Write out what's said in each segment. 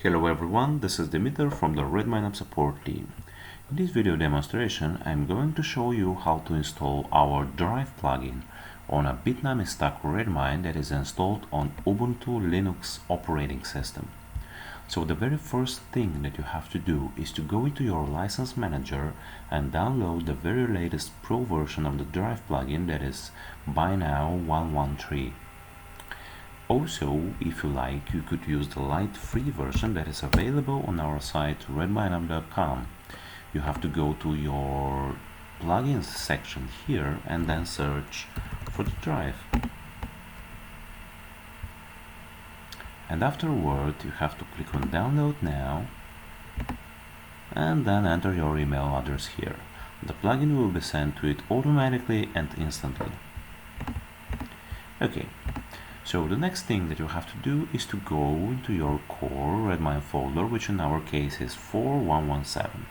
Hello everyone, this is Dimitar from the RedmineUP support team. In this video demonstration, I'm going to show you how to install our Drive plugin on a Bitnami stack Redmine that is installed on Ubuntu Linux operating system. So the very first thing that you have to do is to go into your license manager and download the very latest pro version of the Drive plugin, that is by now 113. Also, if you like, you could use the light free version that is available on our site RedmineUP.com. You have to go to your plugins section here and then search for the Drive. And afterward, you have to click on download now and then enter your email address here. The plugin will be sent to it automatically and instantly. Okay. So the next thing that you have to do is to go into your core Redmine folder, which in our case is 4117,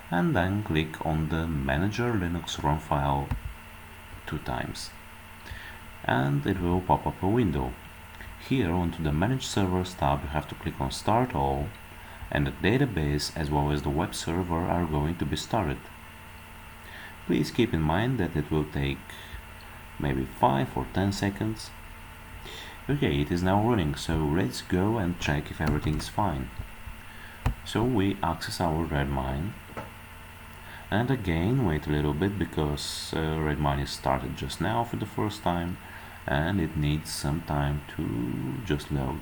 and then click on the Manager Linux ROM file 2 times, and it will pop up a window. Here onto the Manage Servers tab you have to click on Start All, and the database as well as the web server are going to be started. Please keep in mind that it will take maybe 5 or 10 seconds. Okay, it is now running, so let's go and check if everything is fine. So we access our Redmine, and again wait a little bit because Redmine is started just now for the first time and it needs some time to just load.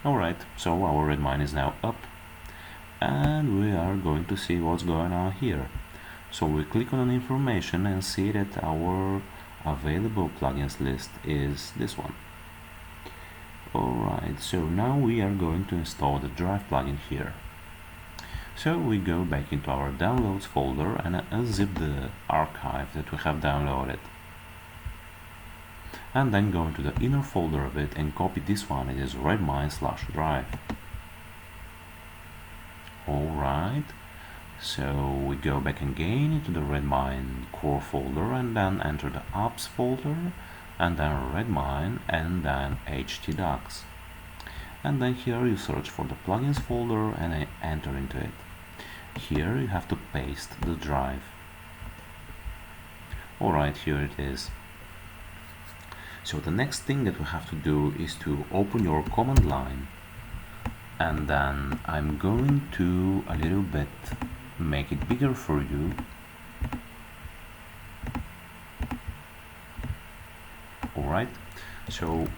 Alright, so our Redmine is now up and we are going to see what's going on here. So we click on information and see that our available plugins list is this one. Alright, so now we are going to install the Drive plugin here. So we go back into our downloads folder and unzip the archive that we have downloaded. And then go into the inner folder of it and copy this one. It is redmine/drive. Alright, so we go back again into the Redmine core folder and then enter the apps folder and then Redmine and then htdocs. And then here you search for the plugins folder and enter into it. Here you have to paste the Drive. Alright, here it is. So the next thing that we have to do is to open your command line, and then I'm going to a little bit make it bigger for you. Alright, so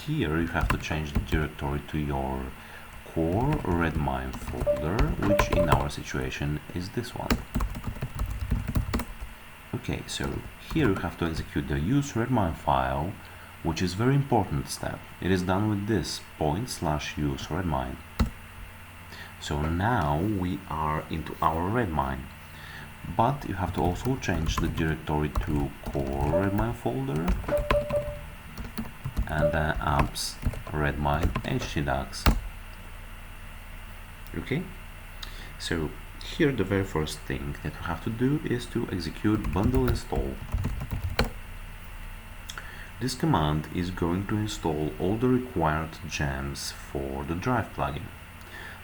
here you have to change the directory to your core Redmine folder, which in our situation is this one. Okay, so here you have to execute the use Redmine file, which is very important step. It is done with this /use Redmine. So now we are into our Redmine, but you have to also change the directory to core Redmine folder and then apps Redmine htdocs. Okay, so here the very first thing that you have to do is to execute bundle install. This command is going to install all the required gems for the Drive plugin.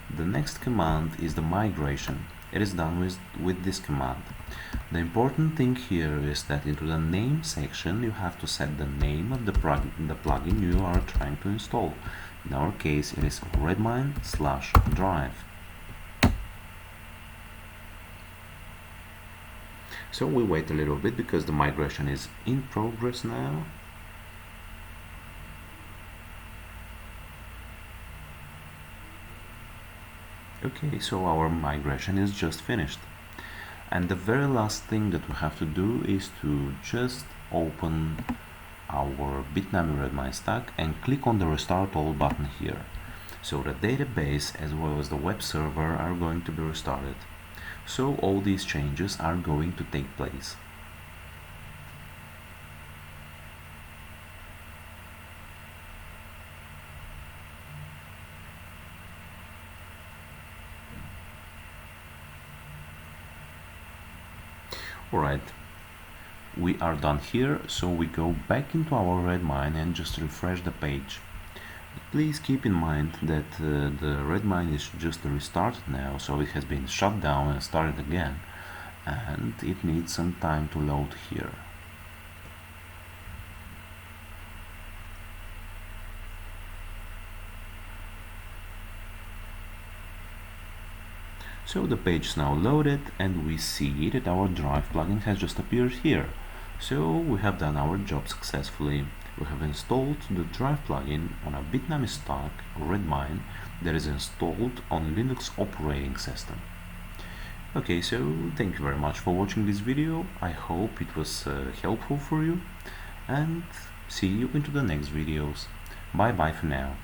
The next command is the migration. It is done with this command. The important thing here is that into the name section you have to set the name of the plugin you are trying to install. In our case it is Redmine/Drive. So we wait a little bit because the migration is in progress now. Okay, so our migration is just finished. And the very last thing that we have to do is to just open our Bitnami Redmine stack and click on the Restart All button here. So the database as well as the web server are going to be restarted. So all these changes are going to take place. Alright, we are done here, so we go back into our Redmine and just refresh the page. Please keep in mind that the Redmine is just restarted now, so it has been shut down and started again, and it needs some time to load here. So the page is now loaded and we see that our Drive plugin has just appeared here. So we have done our job successfully. We have installed the Drive plugin on a Bitnami stock Redmine that is installed on Linux operating system. Okay, so thank you very much for watching this video. I hope it was helpful for you, and see you into the next videos. Bye bye for now.